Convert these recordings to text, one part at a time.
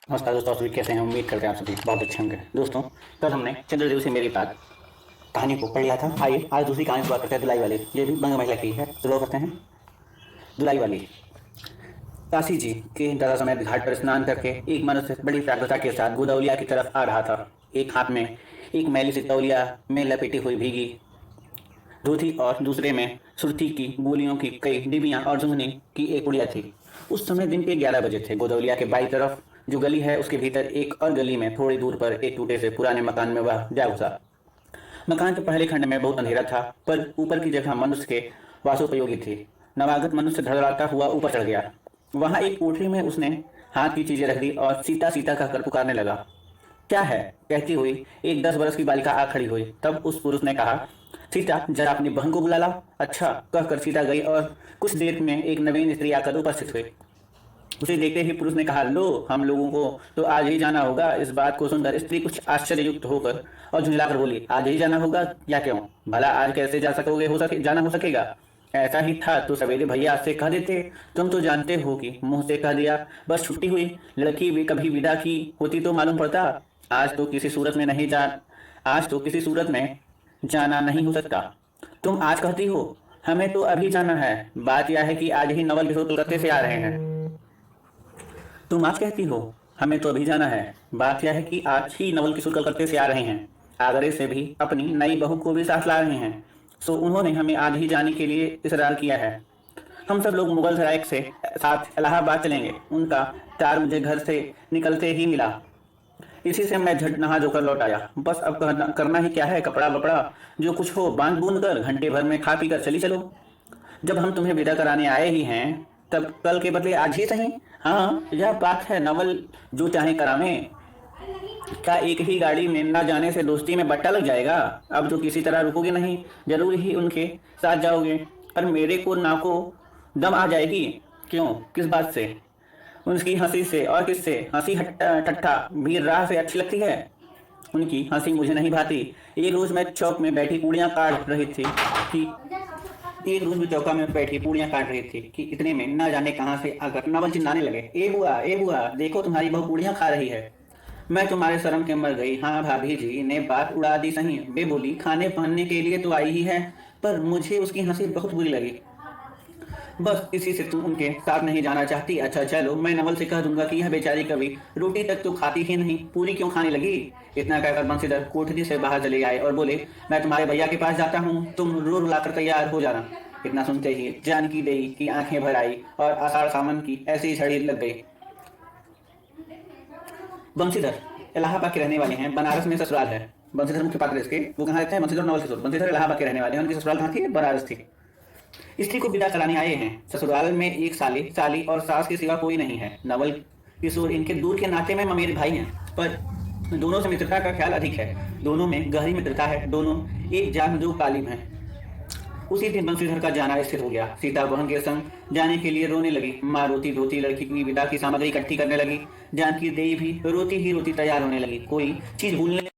नमस्कार दोस्तों, आप सभी कैसे हैं? उम्मीद करते हैं आप सभी बहुत अच्छे होंगे। दोस्तों, कल हमने चंद्रदेव से मेरी बात कहानी को पढ़ लिया था। आइए आज दूसरी कहानी शुरुआत करते हैं, धुलाई वाली। ये भी बंग महिला की है। शुरू करते हैं धुलाई वाली। काशी जी के दादा समेत घाट पर स्नान करके एक मनुष्य बड़ी व्याकुलता के साथ गोदौलिया की तरफ आ रहा था। एक हाथ में एक मैली सी तौलिया में लपेटी हुई भीगी धोती और दूसरे में सुर्ती की गोलियों की कई डिबियां और जुगनी की एक पुड़िया थी। उस समय दिन के 11 बजे थे। गोदौलिया के बाई तरफ जो गली है उसके भीतर एक और गली में थोड़ी दूर पर एक टूटे से पुराने मकान में वह जा घुसा। मकान के पहले खंड में बहुत अंधेरा था, पर ऊपर की जगह मनुष्य के वासोपयोगी थी। नवागत मनुष्य धड़धड़ाता हुआ ऊपर चढ़ गया। वहां एक कोठरी में उसने हाथ की चीजें रख दी और सीता सीता कहकर पुकारने लगा। क्या है? कहती हुई एक 10 बरस की बालिका आ खड़ी हुई। तब उस पुरुष ने कहा, सीता, जरा अपनी बहन को बुला ला। अच्छा, कहकर सीता गई और कुछ देर में एक नवीन स्त्री आकर उपस्थित हुई। उसे देखते ही पुरुष ने कहा, लो, हम लोगों को तो आज ही जाना होगा। इस बात को सुनकर स्त्री कुछ आश्चर्ययुक्त होकर और झुंझलाकर बोली, आज ही जाना होगा? या क्यों? भला आज कैसे जा सकोगे? जाना हो सकेगा? ऐसा ही था तो सवेरे भैया से कह देते। तुम तो जानते हो कि मुंह से कह दिया, बस छुट्टी हुई। लड़की भी कभी विदा की होती तो मालूम पड़ता। आज तो किसी सूरत में नहीं जा आज तो किसी सूरत में जाना नहीं हो सकता। तुम आज कहती हो हमें तो अभी जाना है। बात यह है कि आज ही नवल किशोर कलकत्ते से आ रहे हैं। तुम आज कहती हो हमें तो अभी जाना है। बात यह है कि आज ही नवल किशोर कलकत्ते से आ रहे हैं। आगरे से भी अपनी नई बहू को भी साथ ला रहे हैं। सो उन्होंने हमें आज ही जाने के लिए इसरार किया है। हम सब लोग मुगल सराय से साथ इलाहाबाद चलेंगे। उनका तार मुझे घर से निकलते ही मिला। इसी से मैं झट नहा धोकर लौट आया। बस अब करना ही क्या है? कपड़ा बपड़ा जो कुछ हो बांध बूंद कर घंटे भर में खा पी कर चली चलो। जब हम तुम्हें विदा कराने आए ही हैं, तब कल के बदले आज ही सही। हाँ, यह बात है, नवल जो चाहे करावें। क्या एक ही गाड़ी में न जाने से दोस्ती में बट्टा लग जाएगा? अब तो किसी तरह रुकोगे नहीं, जरूर ही उनके साथ जाओगे। पर मेरे को नाको दम आ जाएगी। क्यों? किस बात से? उनकी हंसी से। और किससे? हंसी हट्टा ठट्ठा भी राह से अच्छी लगती है। उनकी हंसी मुझे नहीं भाती। एक रोज मैं चौक में बैठी पूड़ियां काट रही थी कि एक रोज भी चौका में बैठी पूड़ियां काट रही थी कि इतने में न जाने कहां से आकर नवल चिल्लाने लगे, ए बुआ, देखो तुम्हारी बहू पूड़ियां खा रही है। मैं तुम्हारे शर्म के मर गई। हाँ, भाभी जी ने बात उड़ा दी सही। बे बोली, खाने पहनने के लिए तो आई ही है। पर मुझे उसकी हंसी बहुत बुरी लगी। बस इसी से तुम उनके साथ नहीं जाना चाहती? अच्छा चलो, मैं नवल से कह दूंगा कि यह बेचारी कभी रोटी तक तो खाती ही नहीं, पूरी क्यों खाने लगी? इतना कहकर बंसीधर कोठरी से बाहर चले आए और बोले, मैं तुम्हारे भैया के पास जाता हूँ, तुम रो रुलाकर तैयार हो जाना। इतना सुनते ही जानकी देवी की आंखें भर आई और आषाढ़ सावन की ऐसी झड़ी लग गई। बंसीधर इलाहाबाद के रहने वाले हैं। बनारस में ससुराल है। बंसीधर मुख्य पात्र इसके। वो कहाँ रहते हैं? बंसीधर नवल किशोर। बंसीधर इलाहाबाद के रहने वाले हैं। उनकी ससुराल कहाँ थी? बनारस थी। स्त्री को विदा कराने आए हैं। ससुराल में एक साली साली और सास के सिवा कोई नहीं है। नवल किशोर इनके दूर के नाते में ममेरे भाई हैं, पर दोनों से मित्रता का ख्याल अधिक है। दोनों में गहरी मित्रता है। दोनों एक जान जो कालिब हैं। उसी दिन बंसीधर का जाना स्थिर हो गया। सीता बहन के संग जाने के लिए रोने लगी। माँ रोती धोती लड़की की विदा की सामग्री इकट्ठी करने लगी। जानकी देवी भी रोती ही रोती तैयार होने लगी। कोई चीज भूलने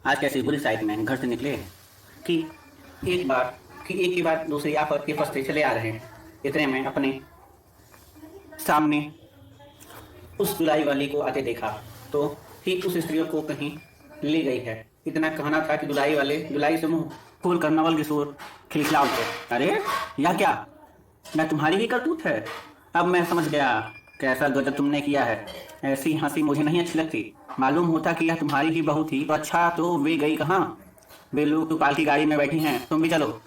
आज कैसी बुरी साइड में घर से निकले कि एक के बाद दूसरी आफत के फंसते चले आ रहे हैं। इतने में अपने सामने उस धुलाई वाली को आते देखा तो ठीक उस स्त्री को कहीं ले गई है। इतना कहना था कि धुलाई से मुंह खोल कर नवल किशोर खिलखिला उठे। अरे या क्या, मैं तुम्हारी ही करतूत है। अब मैं समझ गया कैसा गजब तुमने किया है। ऐसी हंसी मुझे नहीं अच्छी लगती। मालूम होता कि यह तुम्हारी ही बहू थी तो अच्छा, तो वे गई कहाँ? वे लोग तो पालकी गाड़ी में बैठी हैं, तुम भी चलो।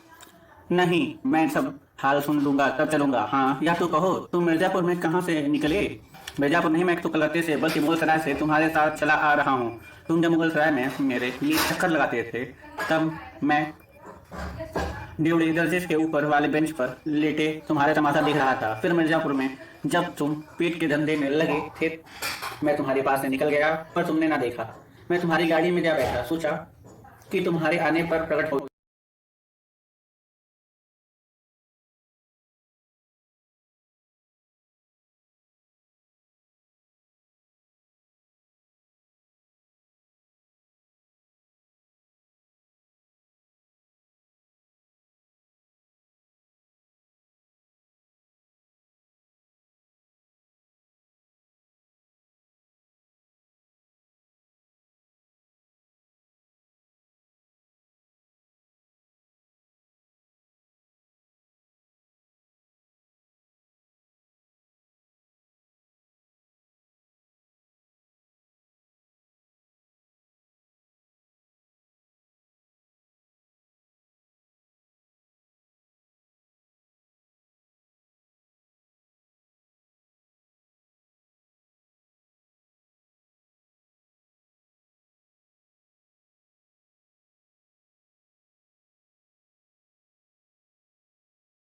नहीं, मैं सब हाल सुन लूंगा तब चलूंगा। हाँ या तो कहो तुम मिर्जापुर में कहाँ से निकले? मिर्जापुर नहीं, मैं तो कलकत्ते से बल्कि मुगलसराय से तुम्हारे साथ चला आ रहा हूँ। तुम जब मुगलसराय में मेरे लिए चक्कर लगाते थे तब मैं ड्यूटी दर्जे के ऊपर वाले बेंच पर लेटे तुम्हारे तमाशा देख रहा था। फिर मिर्जापुर में जब तुम पेट के धंधे में लगे थे मैं तुम्हारे पास से निकल गया पर तुमने ना देखा। मैं तुम्हारी गाड़ी में जा बैठा, सोचा कि तुम्हारे आने पर प्रकट हो